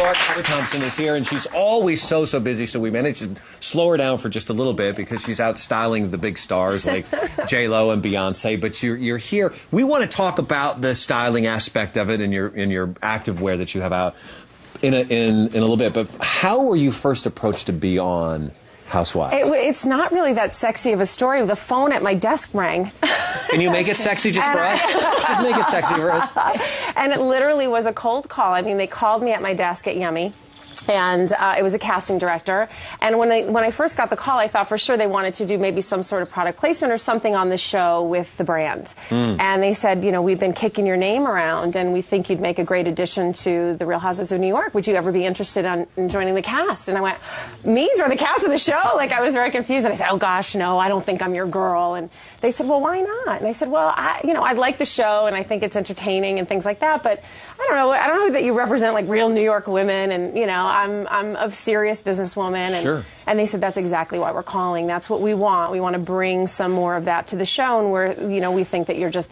York. Thomson is here, and she's always so busy, so we managed to slow her down for just a little bit because she's out styling the big stars like J-Lo and Beyonce. But you're here. We want to talk about the styling aspect of it in your activewear that you have out in a little bit. But how were you first approached to be on Housewives? It's not really that sexy of a story. The phone at my desk rang. Can you make it sexy just for us? Just make it sexy for us. And it literally was a cold call. I mean, they called me at my desk at Yummie. And it was a casting director. And when I first got the call, I thought for sure they wanted to do maybe some sort of product placement or something on the show with the brand. And they said, you know, we've been kicking your name around, and we think you'd make a great addition to the Real Housewives of New York. Would you ever be interested in joining the cast? And I went, me or the cast of the show? Like, I was very confused. And I said, oh gosh, no, I don't think I'm your girl. And they said, well, why not? And I said, well, I like the show, and I think it's entertaining and things like that, but I don't know that you represent like real New York women, and you know, I'm a serious businesswoman, and sure. And they said that's exactly why we're calling. That's what we want. We want to bring some more of that to the show, and we think that you're just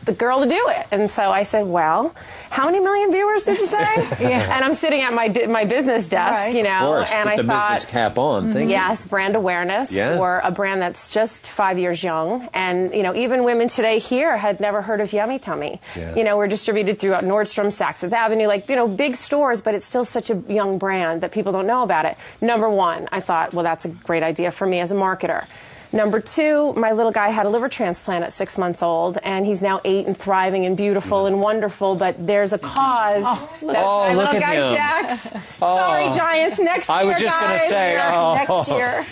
the girl to do it. And so I said, well, how many million viewers did you say? Yeah. And I'm sitting at my business desk, right. You know, of course, and with I the thought, business cap on. Thank yes, you. Brand awareness for a brand that's just 5 years young, and you know, even women today here had never heard of Yummie Tummie. Yeah. You know, we're distributed throughout Nordstrom, Saks Fifth Avenue, like, you know, big stores, but it's still such a young brand that people don't know about it. Number one, I thought, well, that's a great idea for me as a marketer. Number two, my little guy had a liver transplant at 6 months old, and he's now 8 and thriving and beautiful and wonderful, but there's a cause. My little guy, Jax. Sorry, Giants, next year, I was just going to say, next year.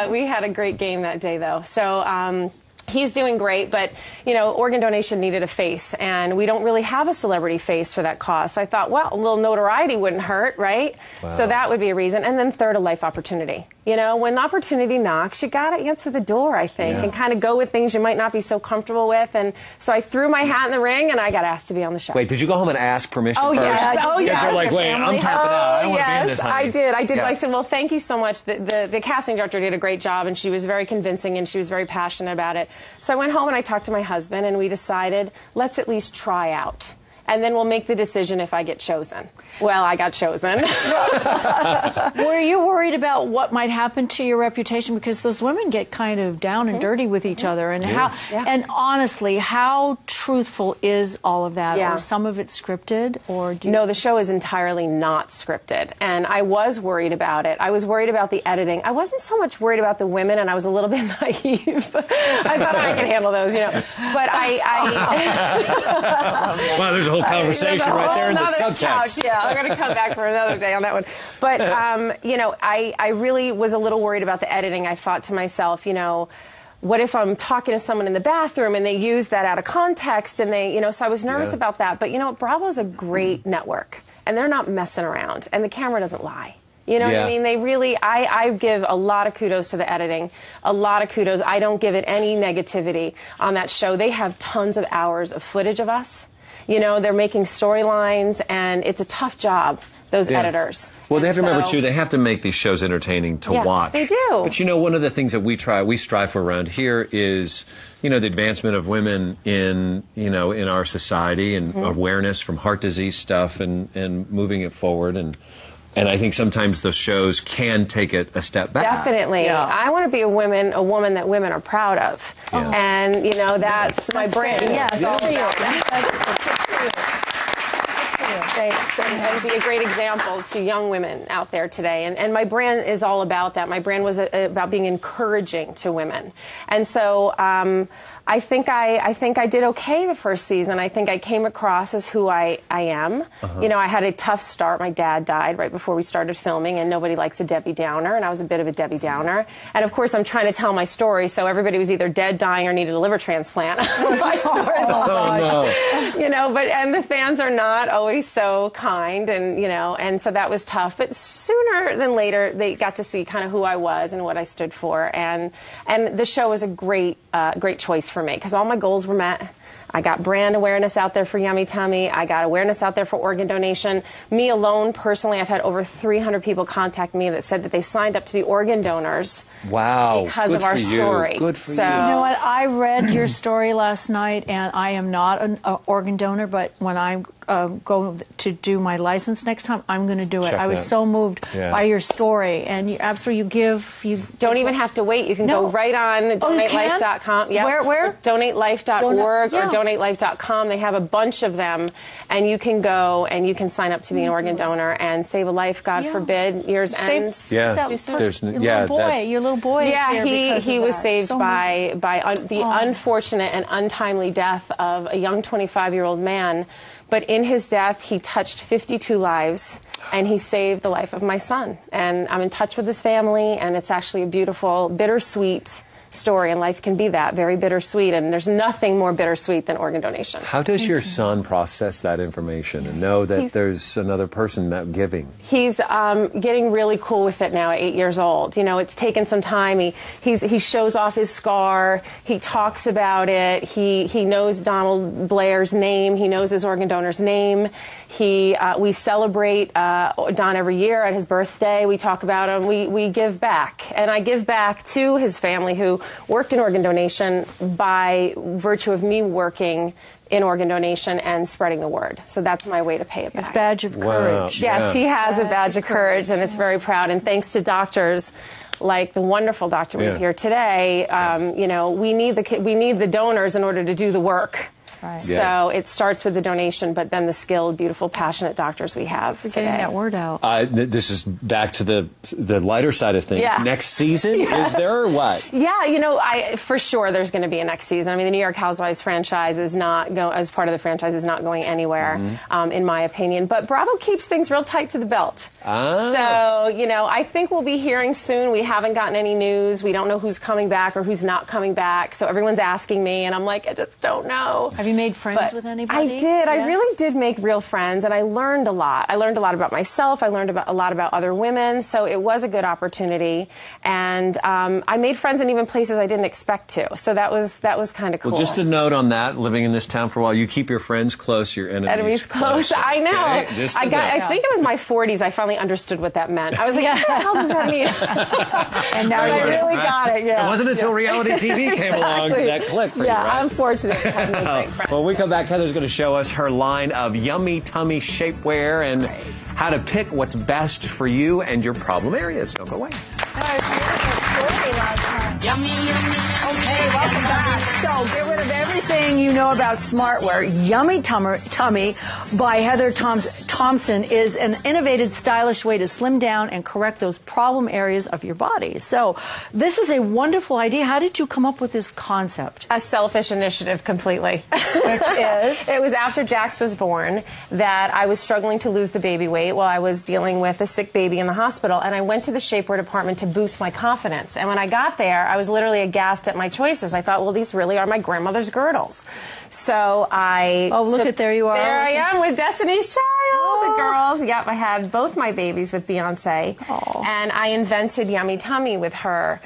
We had a great game that day, though. So, he's doing great, but, you know, organ donation needed a face, and we don't really have a celebrity face for that cause. So I thought, well, a little notoriety wouldn't hurt, right? Wow. So that would be a reason. And then third, a life opportunity. You know, when opportunity knocks, you got to answer the door, I think, and kind of go with things you might not be so comfortable with. And so I threw my hat in the ring, and I got asked to be on the show. Wait, did you go home and ask permission first? Yes. Oh, yes. You're like, wait, I'm tapping out. I don't want to be in this, honey. I did. Yeah. I said, well, thank you so much. The casting director did a great job, and she was very convincing, and she was very passionate about it. So I went home, and I talked to my husband, and we decided, let's at least try out. And then we'll make the decision if I get chosen. Well, I got chosen. Were you worried about what might happen to your reputation? Because those women get kind of down and dirty with each other. And and honestly, how truthful is all of that? Yeah. Or some of it scripted? Or No, the show is entirely not scripted. And I was worried about it. I was worried about the editing. I wasn't so much worried about the women, and I was a little bit naive. I thought I could handle those, you know. But wow, there's a whole conversation right there in the subtext. Couch. Yeah, I'm going to come back for another day on that one. But, you know, I really was a little worried about the editing. I thought to myself, you know, what if I'm talking to someone in the bathroom and they use that out of context, and they, you know, so I was nervous about that. But, you know, Bravo's a great network, and they're not messing around, and the camera doesn't lie. You know what I mean? They really, I give a lot of kudos to the editing, a lot of kudos. I don't give it any negativity on that show. They have tons of hours of footage of us. You know, they're making storylines, and it's a tough job, those editors. Well, they have to remember, too, they have to make these shows entertaining to watch. They do. But, you know, one of the things that we strive for around here is, you know, the advancement of women in, you know, in our society, and awareness from heart disease stuff, and moving it forward. And I think sometimes those shows can take it a step back. Definitely. Yeah. I want to be a woman that women are proud of. Yeah. And, you know, that's my brand. Yes, and be a great example to young women out there today. And my brand is all about that. My brand was about being encouraging to women. And so I think I did okay the first season. I think I came across as who I am. You know, I had a tough start. My dad died right before we started filming, and nobody likes a Debbie Downer, and I was a bit of a Debbie Downer. And of course, I'm trying to tell my story, so everybody was either dead, dying, or needed a liver transplant. My story. You know, and the fans are not always so kind, and you know, and so that was tough. But sooner than later, they got to see kind of who I was and what I stood for, and the show was a great choice for me, because all my goals were met. I got brand awareness out there for Yummie Tummie. I got awareness out there for organ donation. Me alone, personally, I've had over 300 people contact me that said that they signed up to be organ donors. Wow. Because of our story. Good for you. You know what? I read your story last night, and I am not an organ donor, but when I go to do my license next time, I'm going to do it. Check I was that. so moved by your story, and you don't even have to wait. You can go right on donatelife.com. Yep. Where? Donatelife.org or donatelife.com. They have a bunch of them, and you can go and you can sign up to be an organ donor and save a life. God forbid yours ends. Yeah, your little boy. Yeah, he was saved by the unfortunate and untimely death of a young 25-year-old man. But in his death, he touched 52 lives, and he saved the life of my son. And I'm in touch with his family, and it's actually a beautiful, bittersweet story, and life can be that, very bittersweet, and there's nothing more bittersweet than organ donation. How does your son process that information and know that there's another person that giving? He's getting really cool with it now at 8 years old. You know, it's taken some time. He shows off his scar. He talks about it. He knows Donald Blair's name. He knows his organ donor's name. We celebrate Don every year at his birthday. We talk about him. We give back, and I give back to his family who worked in organ donation by virtue of me working in organ donation and spreading the word. So that's my way to pay it back. It's a badge of courage. Yes, he has a badge of courage, and it's very proud. And thanks to doctors like the wonderful doctor we have here today, you know, we need the donors in order to do the work. Right. So it starts with the donation, but then the skilled, beautiful, passionate doctors we have today. Getting that word out. This is back to the lighter side of things. Yeah. Next season, is there or what? Yeah, you know, for sure there's going to be a next season. I mean, the New York Housewives franchise is not as part of the franchise is not going anywhere, in my opinion. But Bravo keeps things real tight to the belt. So, you know, I think we'll be hearing soon. We haven't gotten any news. We don't know who's coming back or who's not coming back. So everyone's asking me, and I'm like, I just don't know. Have you made friends with anybody? I did. Yes. I really did make real friends, and I learned a lot. I learned a lot about myself. I learned a lot about other women, so it was a good opportunity. And I made friends in even places I didn't expect to. So that was kind of cool. Well, just a note on that, living in this town for a while, you keep your friends close, your enemies close. I know. Okay? I think it was my 40s I finally understood what that meant. I was like, what the hell does that mean? And now I really got it, It wasn't until reality TV came along that clicked for you, right? I'm fortunate to have made great friends. When we come back, Heather's going to show us her line of Yummie Tummie shapewear and how to pick what's best for you and your problem areas. Don't go away. Yummy, yummy. Okay, welcome back. So, get rid of everything you know about smartwear. Yummie Tummie by Heather Thomson is an innovative, stylish way to slim down and correct those problem areas of your body. So, this is a wonderful idea. How did you come up with this concept? A selfish initiative completely. Which is? It was after Jax was born that I was struggling to lose the baby weight while I was dealing with a sick baby in the hospital, and I went to the shapewear department to boost my confidence. And when I got there, I was literally aghast at my choices. I thought, well, these really are my grandmother's girdles. So I... Oh, look at there you are. There I am with Destiny's Child, the girls. Yep, I had both my babies with Beyonce. Oh. And I invented Yummie Tummie with her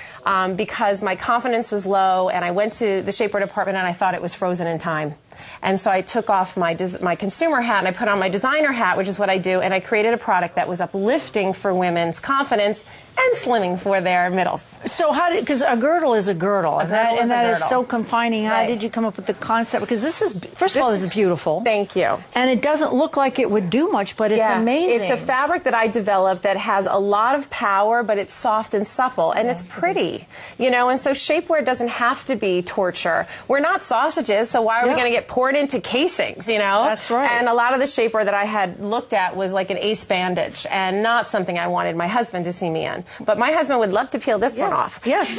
because my confidence was low, and I went to the shapewear department and I thought it was frozen in time. And so I took off my consumer hat and I put on my designer hat, which is what I do, and I created a product that was uplifting for women's confidence and slimming for their middles. So how did, because a girdle is a girdle, and that is so confining. How Right. did you come up with the concept? Because this is, first of all, this is beautiful. Thank you. And it doesn't look like it would do much, but it's amazing. It's a fabric that I developed that has a lot of power, but it's soft and supple, and it's pretty, you know, and so shapewear doesn't have to be torture. We're not sausages, so why are we going to get poured into casings, you know? That's right. And a lot of the shapewear that I had looked at was like an ace bandage and not something I wanted my husband to see me in. But my husband would love to peel this one off. Yes.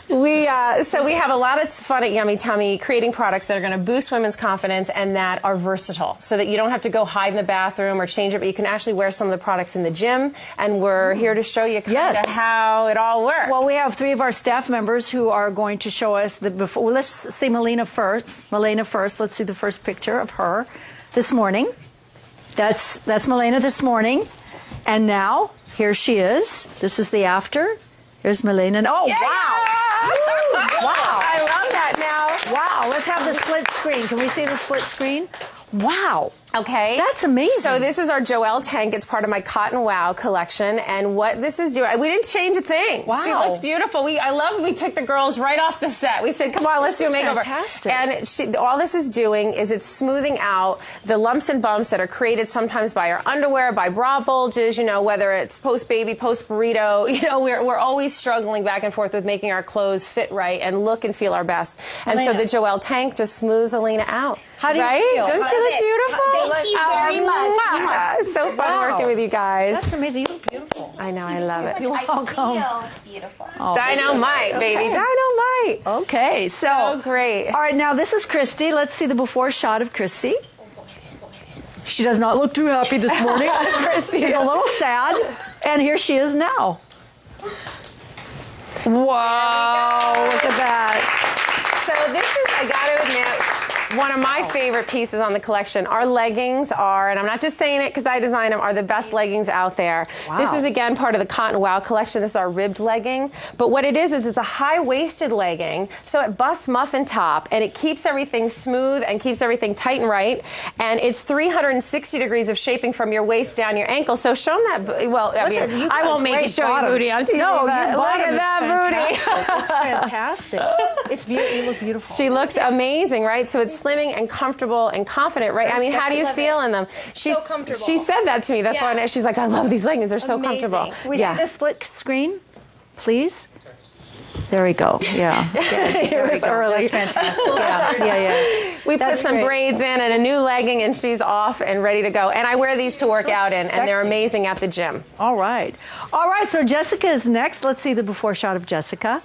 So we have a lot of fun at Yummie Tummie creating products that are going to boost women's confidence and that are versatile so that you don't have to go hide in the bathroom or change it, but you can actually wear some of the products in the gym, and we're here to show you kind of how it all works. Well, we have 3 of our staff members who are going to show us the before. Well, let's see Melena first. Let's see the first picture of her this morning. That's Melena this morning. And now, here she is. This is the after. Here's Melena. Oh, wow. Wow. I love that now. Wow. Let's have the split screen. Can we see the split screen? Wow. Okay. That's amazing. So this is our Joelle tank. It's part of my Cotton Wow collection. And what this is doing, we didn't change a thing. Wow. She looked beautiful. I love we took the girls right off the set. We said, come on, let's do a makeover. Fantastic. And all this is doing is it's smoothing out the lumps and bumps that are created sometimes by our underwear, by bra bulges, whether it's post-baby, post-burrito. We're always struggling back and forth with making our clothes fit right and look and feel our best. And so the Joelle tank just smooths Alina out. How do you feel? Doesn't she look beautiful? Thank you very much. It's so fun working with you guys. That's amazing. You look beautiful. I know, I love it. You're welcome. I feel beautiful. Oh, Dynamite, baby. Dynamite. Okay, so great. All right, now this is Kristy. Let's see the before shot of Kristy. She does not look too happy this morning. She's a little sad. And here she is now. Wow, look at that. So this is, I got to admit, one of my favorite pieces on the collection. Our leggings are, and I'm not just saying it because I designed them, are the best leggings out there. Wow. This is, again, part of the Cotton Wow collection. This is our ribbed legging. But what it is it's a high-waisted legging, so it busts muffin top, and it keeps everything smooth and keeps everything tight and right. And it's 360 degrees of shaping from your waist down your ankle. So show them that, well, I won't make you show your booty on TV, no, but look at that booty. It's fantastic. It's beautiful. You look beautiful. She looks amazing, right? So it's slimming and comfortable and confident, right? I mean, how do you feel in them? So comfortable. She said that to me. That's why she's like, I love these leggings. They're so comfortable. Can we see the split screen, please? There we go. Yeah. It was early. That's fantastic. Yeah. We put some braids in and a new legging, and she's off and ready to go. And I wear these to work out in, and they're amazing at the gym. All right. So Jessica is next. Let's see the before shot of Jessica.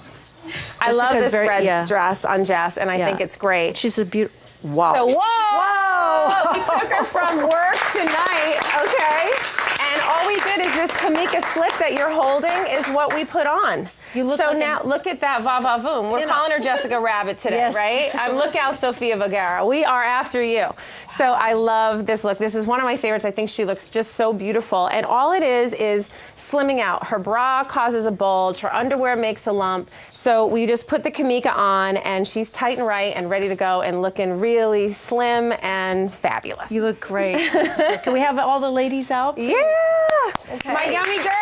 I love this red dress on Jess, and I think it's great. She's a beautiful. Wow. So, whoa! We took her from work tonight, okay? And all we did is this Kamika slip that you're holding is what we put on. So now, look at that va-va-voom. We're calling her Jessica Rabbit today, right? Look out, Sofia Vergara. We are after you. So I love this look. This is one of my favorites. I think she looks just so beautiful. And all it is slimming out. Her bra causes a bulge. Her underwear makes a lump. So we just put the Kamika on, and she's tight and right and ready to go and looking really slim and fabulous. You look great. Can we have all the ladies out? Yeah. Okay. My yummy girls.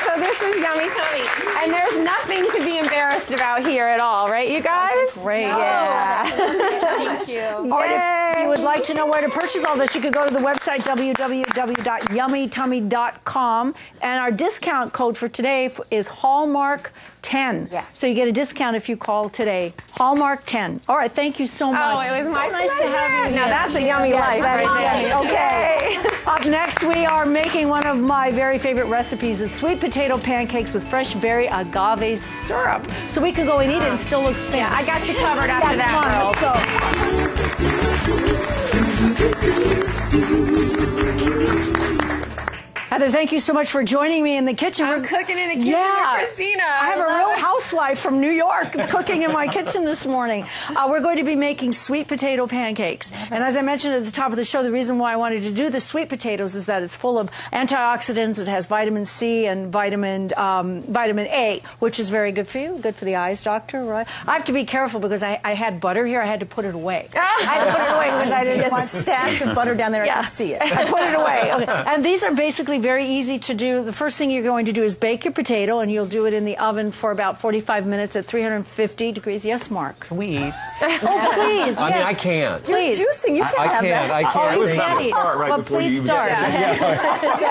So this is Yummie Tummie. And there's nothing to be embarrassed about here at all, right, you guys? That's great. No. Yeah. Thank you. All right, if you would like to know where to purchase all this, you could go to the website www.yummietummie.com. And our discount code for today is Hallmark 10. Yes. So you get a discount if you call today. Hallmark 10. All right, thank you so much. Oh, it was my nice pleasure. to have you. Now that's a yummy life right there. Okay. Up next, we are making one of my very favorite recipes. It's sweet potato pancakes with fresh berry agave syrup. So we could go and eat it and still look thin. Yeah, I got you covered after that, Heather, thank you so much for joining me in the kitchen. I'm cooking in the kitchen with Christina. I have a real housewife from New York cooking in my kitchen this morning. We're going to be making sweet potato pancakes. And as I mentioned at the top of the show, the reason why I wanted to do the sweet potatoes is that it's full of antioxidants. It has vitamin C and vitamin A, which is very good for you. Good for the eyes, doctor, right? I have to be careful because I had butter here. I had to put it away. I had to put it away because I didn't want a stash of butter down there. I can see it. I put it away. Okay. And these are basically very easy to do. The first thing you're going to do is bake your potato, and you'll do it in the oven for about 45 minutes at 350 degrees. Yes, Mark? Can we eat? Oh, please. I mean, I can't. Please. You're juicing. You can have that. I can't. Oh, you Thank can't you. eat. Start right Well, before please you even start.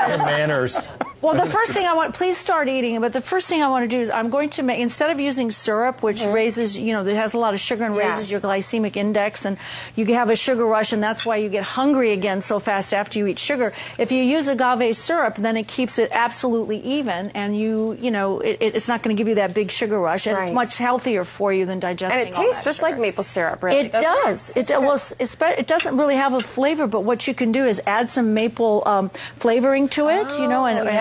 Good manners. Well, the first thing please start eating, but the first thing I want to do is I'm going to make, instead of using syrup, which raises, that has a lot of sugar and raises your glycemic index, and you can have a sugar rush, and that's why you get hungry again so fast after you eat sugar. If you use agave syrup, then it keeps it absolutely even, and it's not going to give you that big sugar rush, and it's much healthier for you than digesting And it tastes just like maple syrup, really. It does. It doesn't really have a flavor, but what you can do is add some maple flavoring to it,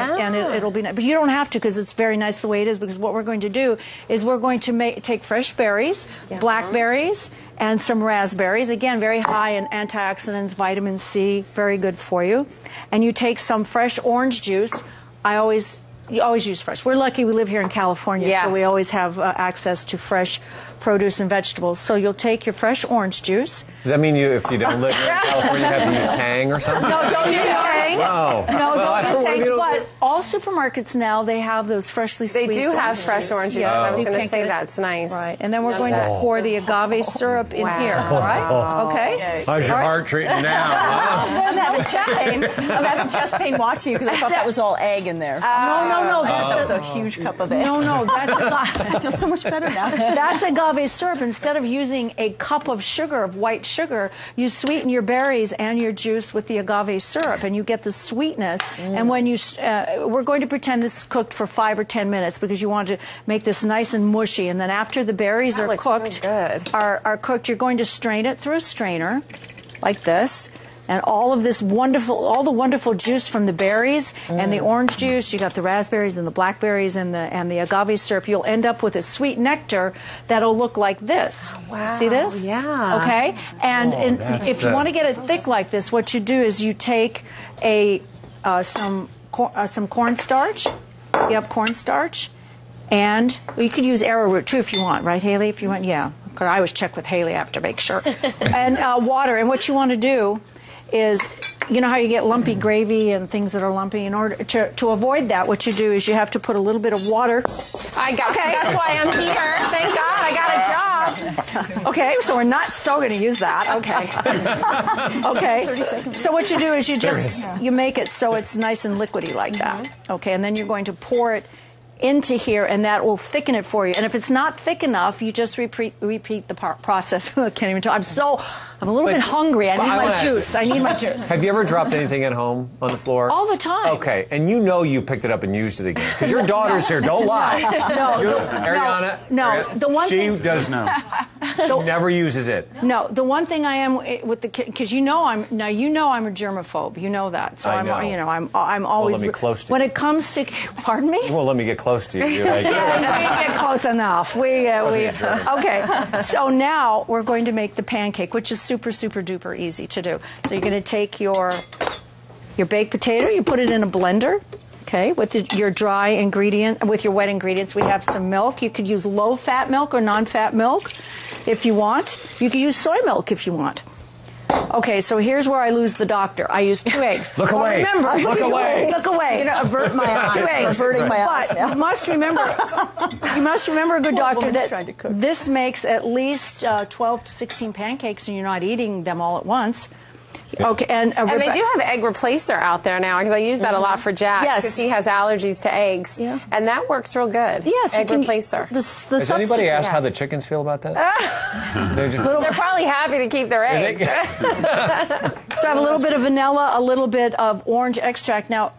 and it'll be nice. But you don't have to because it's very nice the way it is, because what we're going to do is we're going to take fresh berries, blackberries, and some raspberries. Again, very high in antioxidants, vitamin C, very good for you. And you take some fresh orange juice. I always You always use fresh. We're lucky we live here in California, Yes. so we always have access to fresh produce and vegetables. So you'll take your fresh orange juice. Does that mean if you don't live here in California, you have to use Tang or something? No, don't use Tang. No. No, I don't use don't Tang. want to- But all supermarkets now, they have those freshly They squeezed do have orange fresh juice. orange juice. Yeah, I was you going to can't say get it. that's nice. Right, and then we're going to pour the agave syrup in here, all right? Okay? How's your heart treating now? Huh? I'm having chest pain. I'm having chest pain watching you because I thought that was all egg in there. No, That was a huge cup of egg. No, that's I feel so much better now. That's agave syrup. Instead of using a cup of sugar, of white sugar, you sweeten your berries and your juice with the agave syrup, and you get the sweetness. And when you, we're going to pretend this is cooked for 5 or 10 minutes because you want to make this nice and mushy. And then after the berries That are looks cooked, so good. are cooked, you're going to strain it through a strainer, like this. And all the wonderful juice from the berries and the orange juice, you got the raspberries and the blackberries and the agave syrup, you'll end up with a sweet nectar that'll look like this. Wow, See this? yeah. Okay? And if you the- want to get it thick like this, what you do is you take some cornstarch. You have cornstarch. And you could use arrowroot too if you want, right, Haley? If you want, yeah. 'Cause I always check with Haley after to make sure. And water. And what you want to do is, you know how you get lumpy gravy and things that are lumpy? In order to avoid that, what you do is you have to put a little bit of water. I got you. That's why I'm here. Thank God I got a job. Okay, so we're not so going to use that. Okay. Okay. 30 seconds. So what you do is you make it so it's nice and liquidy like that. Okay, and then you're going to pour it into here, and that will thicken it for you. And if it's not thick enough, you just repeat the process. I can't even talk. I'm a little bit hungry. I need my juice. I need my juice. Have you ever dropped anything at home on the floor? All the time. Okay, and you picked it up and used it again because your daughter's here. Don't lie. Ariana. No, the one She thing. does know. She never uses it. No, the one thing I am with the kid, because I'm a germaphobe. You know that. So I know. I'm always. let me close to when you. it comes to, pardon me. Well, let me get close to you. You're like, We get close enough. Okay. So now we're going to make the pancake, which is super, super duper easy to do. So you're going to take your baked potato, you put it in a blender. Okay, with your dry ingredient, with your wet ingredients, we have some milk. You could use low-fat milk or non-fat milk if you want. You could use soy milk if you want. Okay, so here's where I lose the doctor. I use 2 eggs. Look away. Remember, Look away. Look away. I'm going to avert my eyes. 2 eggs. I'm averting my eyes But now. you must remember, good doctor, woman's that trying to cook. this makes at least 12 to 16 pancakes, and you're not eating them all at once. Okay, and they do have egg replacer out there now because I use that a lot for Jack Yes. because he has allergies to eggs, Yeah. and that works real good. Yes, egg you can, replacer. Has anybody asked how the chickens feel about that? They're just. They're probably happy to keep their eggs. So I have a little bit of vanilla, a little bit of orange extract. Now,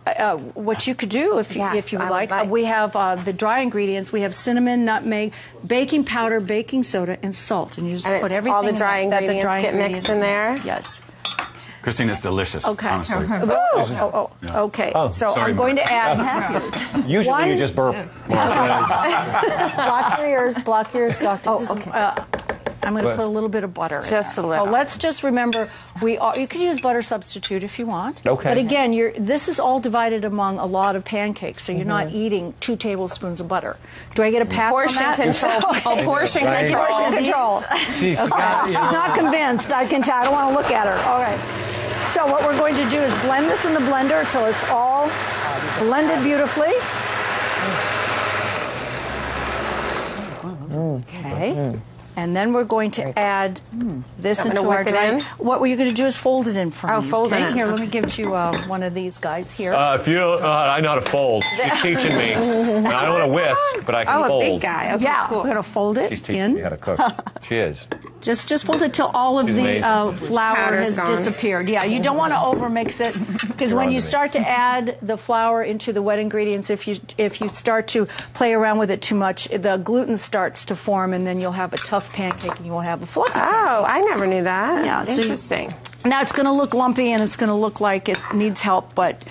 what you could do if you would like, we have the dry ingredients. We have cinnamon, nutmeg, baking powder, baking soda, and salt. And you just And put it's everything all the in dry that. ingredients get mixed in there? Yes. Christina's delicious. Okay. Honestly. Okay. Oh, so sorry, I'm going to add. Usually you just burp. Block your ears, doctor. Oh, okay. I'm going to put a little bit of butter in Just there. a little. So let's just remember, you could use butter substitute if you want. Okay. But again, this is all divided among a lot of pancakes, so you're not eating 2 tablespoons of butter. Do I get a pass Portion on that? control. Oh, portion Right. control. Portion control. She's She's not convinced. I can tell. I don't want to look at her. All right. So what we're going to do is blend this in the blender until it's all blended beautifully. Okay. And then we're going to add this I'm into gonna our whip it dry. in? What you're going to do is fold it in for me. Oh, fold it in. Here, let me give you one of these guys here. If you don't, I know how to fold. She's teaching me. I don't want to whisk, but I can Oh, fold. a big guy. Okay, yeah, cool. we're going to fold it She's teaching me how in. to cook. She is. Just fold it till all of She's the amazing. flour Powder's has gone. disappeared. Yeah, you don't want to overmix it because when on you to me. start to add the flour into the wet ingredients, if you start to play around with it too much, the gluten starts to form, and then you'll have a tough pancake and you won't have a fluffy pancake. Oh, I never knew that. Yeah, so Interesting. Now it's going to look lumpy and it's going to look like it needs help, but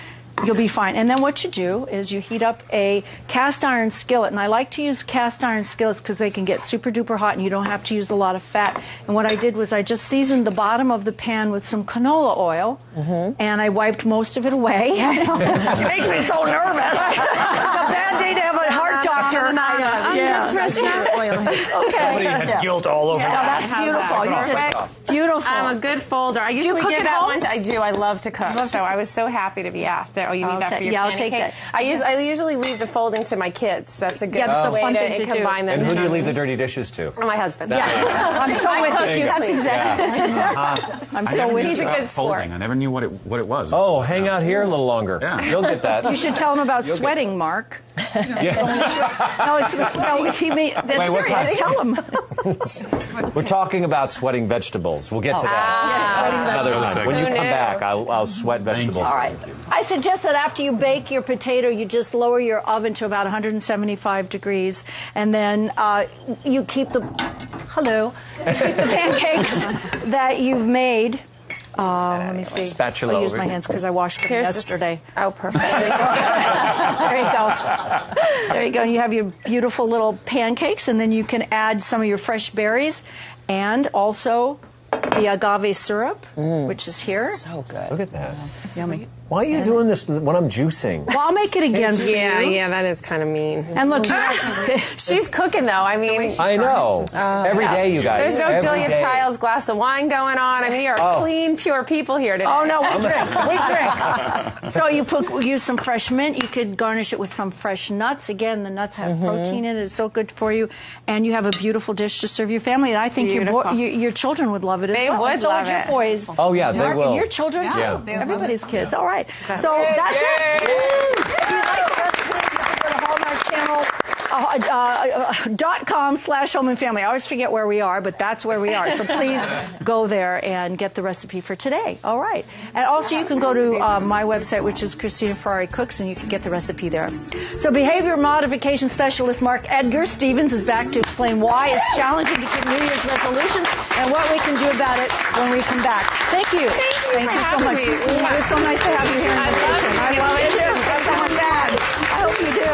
You'll be fine. And then what you do is you heat up a cast iron skillet. And I like to use cast iron skillets because they can get super duper hot and you don't have to use a lot of fat. And what I did was I just seasoned the bottom of the pan with some canola oil. And I wiped most of it away. It makes me so nervous. It's a bad day to have a heart doctor. Somebody had guilt all over. No, that's beautiful. Beautiful. I'm a good folder. I usually cook give at that home? one. I do. I love to cook. So I was so happy to be asked. Oh, you need that for your I'll pancake? take that. I usually leave the folding to my kids. That's a good that's a way fun to thing to do. combine them. And who do you leave the dirty dishes to? My husband. I'm so with you. That's exactly. I'm so with He's you. a good sport. Folding. I never knew what it was. Oh, hang out here a little longer. Yeah. You'll get that. You should tell him about sweating, Mark. No, he made. That's Wait, what serious. Tell him. We're talking about sweating vegetables. We'll get to that Sweating another vegetables. time. When you Who come knew? back, I'll sweat vegetables. All right. I suggest that after you bake your potato, you just lower your oven to about 175 degrees, and then you keep the pancakes that you've made. Let me see. Spatula I'll use over my here. hands because I washed them yesterday. Oh, perfect. There you go. There you go. And you have your beautiful little pancakes, and then you can add some of your fresh berries and also the agave syrup, which is here. So good. Look at that. Yummy. Why are you doing this when I'm juicing? Well, I'll make it again for you. Yeah, that is kind of mean. And look, She's cooking, though. I mean, I know. Every day, you guys. there's no Every Julia day. Child's glass of wine going on. I mean, you're clean, pure people here today. oh no, we drink. So you use some fresh mint. You could garnish it with some fresh nuts. Again, the nuts have protein in it. It's so good for you. And you have a beautiful dish to serve your family. And I think your children would love it as They well. would so love would your it. boys. Oh, yeah, they Mark, will. And your children too. Yeah. Everybody's kids. All right. So that's it. If you like the recipe, you can go to Hallmark Channel. .com/home and family. I always forget where we are, but that's where we are. So please go there and get the recipe for today. All right. And also you can go to my website, which is Christina Ferrari Cooks, and you can get the recipe there. So behavior modification specialist Mark Edgar Stevens is back to explain why it's challenging to keep New Year's resolutions and what we can do about it when we come back. Thank you. Thank you so much. It's so nice to have you here in the station. I love it too. That's so much fun. I hope you do.